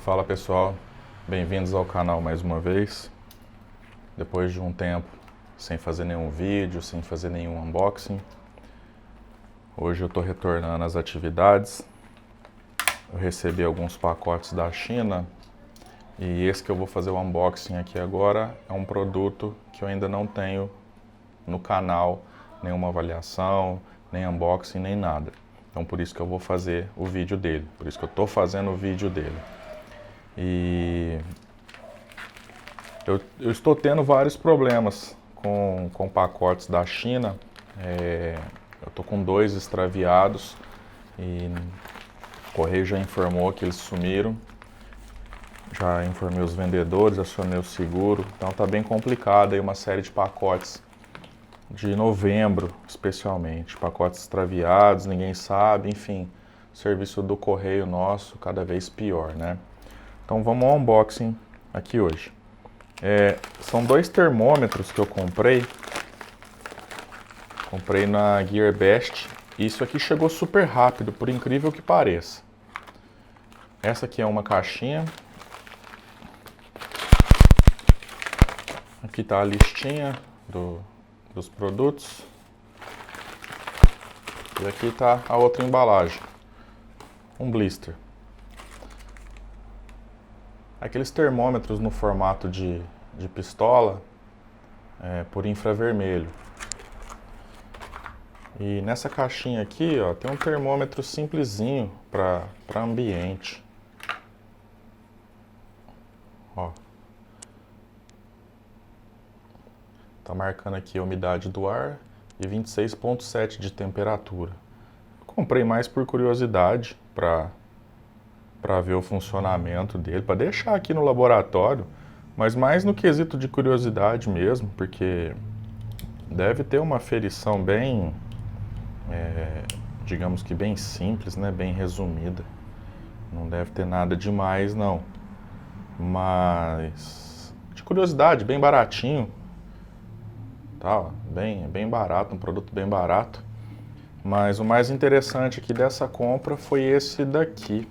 Fala pessoal, bem-vindos ao canal mais uma vez. Depois de um tempo sem fazer nenhum vídeo, sem fazer nenhum unboxing, hoje eu estou retornando às atividades. Eu recebi alguns pacotes da China e esse que eu vou fazer o unboxing aqui agora é um produto que eu ainda não tenho no canal, nenhuma avaliação, nem unboxing, nem nada. Então por isso que eu vou fazer o vídeo dele, por isso que eu estou fazendo o vídeo dele. E eu estou tendo vários problemas com pacotes da China. Eu estou com 2 extraviados e o correio já informou que eles sumiram. Já informei os vendedores, acionei o seguro. Então está bem complicado aí uma série de pacotes de novembro, especialmente. Pacotes extraviados, ninguém sabe, enfim. O serviço do correio nosso cada vez pior, né? Então vamos ao unboxing aqui hoje. São 2 termômetros que eu comprei. Comprei na GearBest. E isso aqui chegou super rápido, por incrível que pareça. Essa aqui é uma caixinha. Aqui está a listinha dos produtos. E aqui está a outra embalagem. Um blister. Aqueles termômetros no formato de pistola por infravermelho. E nessa caixinha aqui, ó, tem um termômetro simplesinho para ambiente. Ó. Tá marcando aqui a umidade do ar e 26,7 de temperatura. Comprei mais por curiosidade para ver o funcionamento dele, para deixar aqui no laboratório, mas mais no quesito de curiosidade mesmo, porque deve ter uma aferição bem, digamos que bem simples, né, bem resumida. Não deve ter nada demais não, mas de curiosidade, bem baratinho, tá, bem barato, um produto bem barato. Mas o mais interessante aqui dessa compra foi esse daqui,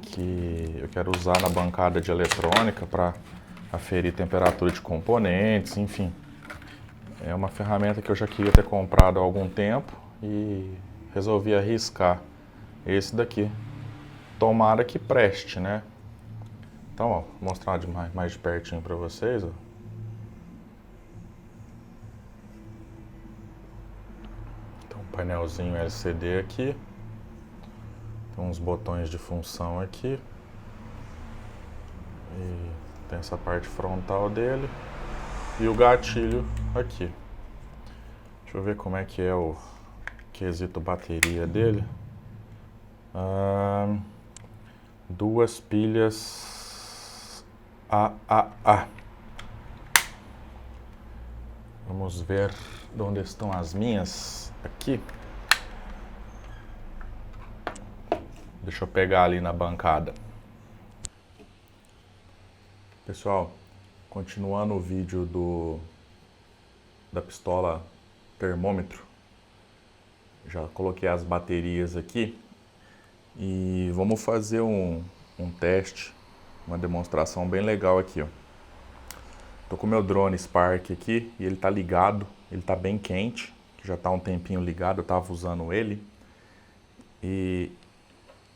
que eu quero usar na bancada de eletrônica para aferir temperatura de componentes, enfim. É uma ferramenta que eu já queria ter comprado há algum tempo e resolvi arriscar esse daqui. Tomara que preste, né? Então, ó, vou mostrar mais de pertinho para vocês, ó. Então, um painelzinho LCD aqui. Tem uns botões de função aqui. E tem essa parte frontal dele. E o gatilho aqui. Deixa eu ver como é que é o quesito bateria dele. 2 pilhas AAA. Vamos ver de onde estão as minhas aqui. Deixa eu pegar ali na bancada. Pessoal, continuando o vídeo da pistola termômetro, já coloquei as baterias aqui e vamos fazer um teste, uma demonstração bem legal aqui, ó. Tô com o meu drone Spark aqui e ele tá ligado, ele tá bem quente, já tá um tempinho ligado, eu tava usando ele. E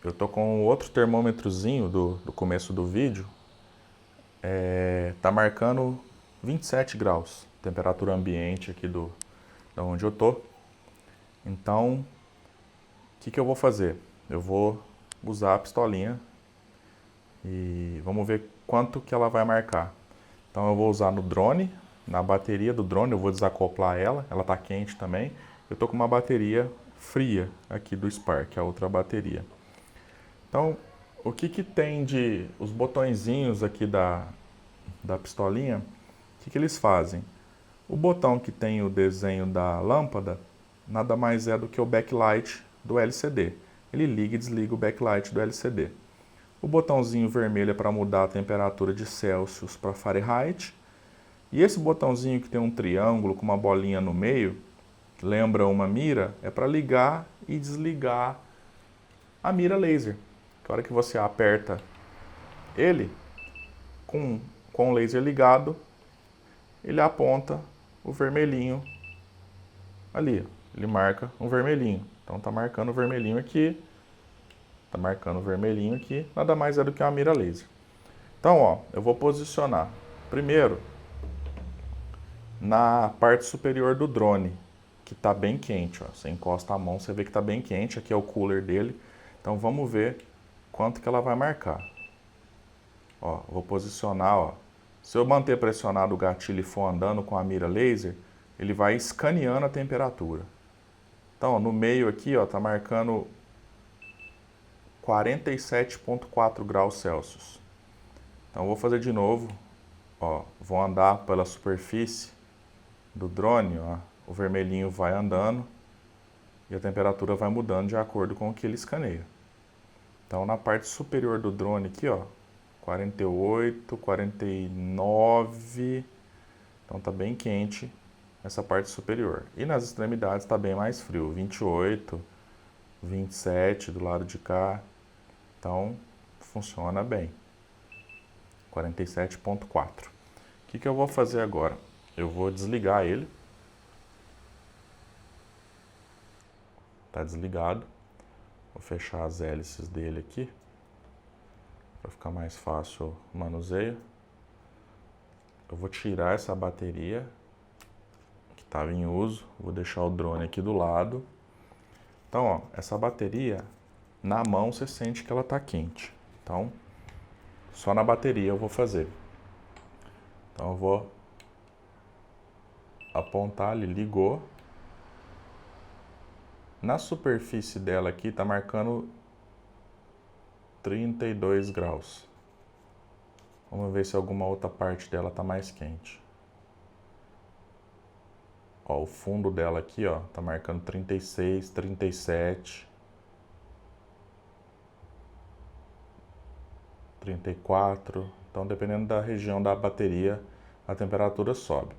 eu tô com outro termômetrozinho do começo do vídeo. Tá marcando 27 graus, temperatura ambiente aqui da onde eu tô. Então, o que eu vou fazer? Eu vou usar a pistolinha e vamos ver quanto que ela vai marcar. Então eu vou usar no drone, na bateria do drone, eu vou desacoplar ela tá quente também. Eu tô com uma bateria fria aqui do Spark, a outra bateria. Então, o que tem os botõezinhos aqui da pistolinha, o que eles fazem? O botão que tem o desenho da lâmpada, nada mais é do que o backlight do LCD. Ele liga e desliga o backlight do LCD. O botãozinho vermelho é para mudar a temperatura de Celsius para Fahrenheit. E esse botãozinho que tem um triângulo com uma bolinha no meio, que lembra uma mira, é para ligar e desligar a mira laser. Que a hora que você aperta Ele, com o laser ligado, ele aponta o vermelhinho ali, ó. Ele marca um vermelhinho. Então tá marcando o vermelhinho aqui, tá marcando o vermelhinho aqui, nada mais é do que uma mira laser. Então, ó, eu vou posicionar primeiro na parte superior do drone, que tá bem quente, ó. Você encosta a mão, você vê que tá bem quente, aqui é o cooler dele. Então vamos ver quanto que ela vai marcar. Ó, vou posicionar, ó. Se eu manter pressionado o gatilho e for andando com a mira laser, ele vai escaneando a temperatura. Então, ó, no meio aqui, ó, tá marcando 47,4 graus Celsius. Então, eu vou fazer de novo. Ó, vou andar pela superfície do drone, ó. O vermelhinho vai andando e a temperatura vai mudando de acordo com o que ele escaneia. Então, na parte superior do drone aqui, ó, 48, 49, então tá bem quente essa parte superior. E nas extremidades tá bem mais frio, 28, 27 do lado de cá, então funciona bem. 47,4. O que eu vou fazer agora? Eu vou desligar ele. Tá desligado. Vou fechar as hélices dele aqui, para ficar mais fácil o manuseio. Eu vou tirar essa bateria que estava em uso, vou deixar o drone aqui do lado. Então, ó, essa bateria, na mão você sente que ela está quente. Então, só na bateria eu vou fazer. Então eu vou apontar, ele ligou. Na superfície dela aqui está marcando 32 graus. Vamos ver se alguma outra parte dela está mais quente. Ó, o fundo dela aqui, ó, tá marcando 36, 37, 34. Então, dependendo da região da bateria, a temperatura sobe.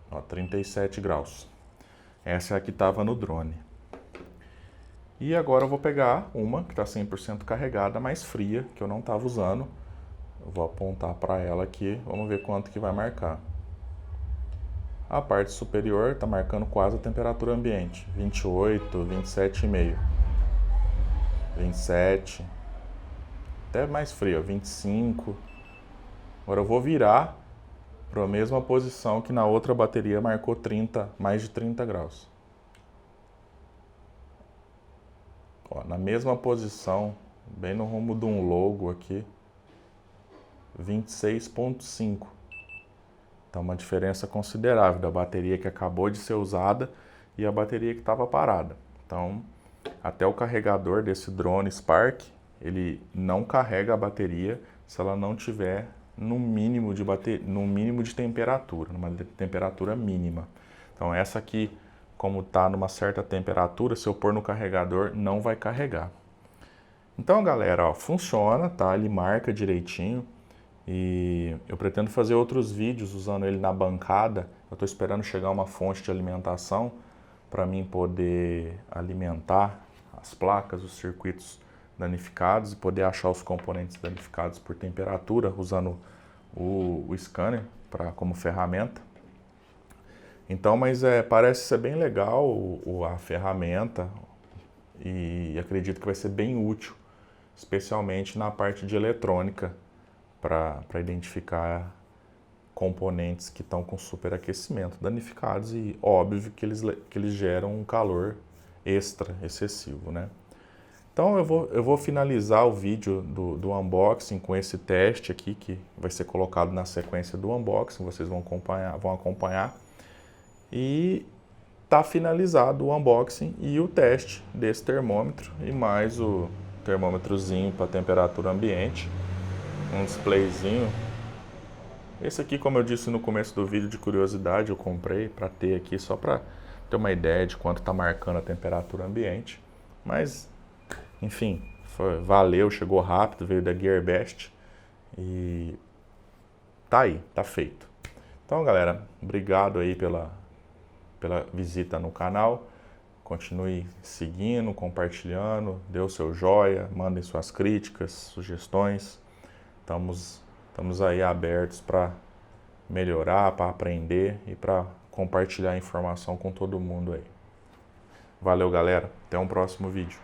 Ó, 37 graus. Essa é a que estava no drone. E agora eu vou pegar uma que está 100% carregada, mais fria, que eu não estava usando. Eu vou apontar para ela aqui, vamos ver quanto que vai marcar. A parte superior está marcando quase a temperatura ambiente, 28, 27,5. 27. Até mais frio, 25. Agora eu vou virar para a mesma posição que na outra bateria marcou 30, mais de 30 graus. Ó, na mesma posição, bem no rumo de um logo aqui, 26,5. Então, uma diferença considerável da bateria que acabou de ser usada e a bateria que estava parada. Então, até o carregador desse drone Spark, ele não carrega a bateria se ela não tiver no mínimo de temperatura, numa temperatura mínima. Então, essa aqui, como está numa certa temperatura, se eu pôr no carregador, não vai carregar. Então, galera, ó, funciona, tá? Ele marca direitinho. E eu pretendo fazer outros vídeos usando ele na bancada. Eu estou esperando chegar uma fonte de alimentação para mim poder alimentar as placas, os circuitos danificados e poder achar os componentes danificados por temperatura usando o scanner como ferramenta. Então, mas parece ser bem legal a ferramenta e acredito que vai ser bem útil, especialmente na parte de eletrônica, para identificar componentes que estão com superaquecimento danificados e óbvio que eles geram um calor extra excessivo, né? Então eu vou finalizar o vídeo do unboxing com esse teste aqui que vai ser colocado na sequência do unboxing, vocês vão acompanhar e tá finalizado o unboxing e o teste desse termômetro e mais o termômetrozinho para temperatura ambiente. Um displayzinho. Esse aqui, como eu disse no começo do vídeo, de curiosidade, eu comprei para ter aqui só para ter uma ideia de quanto está marcando a temperatura ambiente. Mas, enfim, valeu, chegou rápido, veio da Gearbest e tá aí, tá feito. Então, galera, obrigado aí pela visita no canal. Continue seguindo, compartilhando, dê o seu joia, mandem suas críticas, sugestões. Estamos aí abertos para melhorar, para aprender e para compartilhar informação com todo mundo aí. Valeu, galera. Até um próximo vídeo.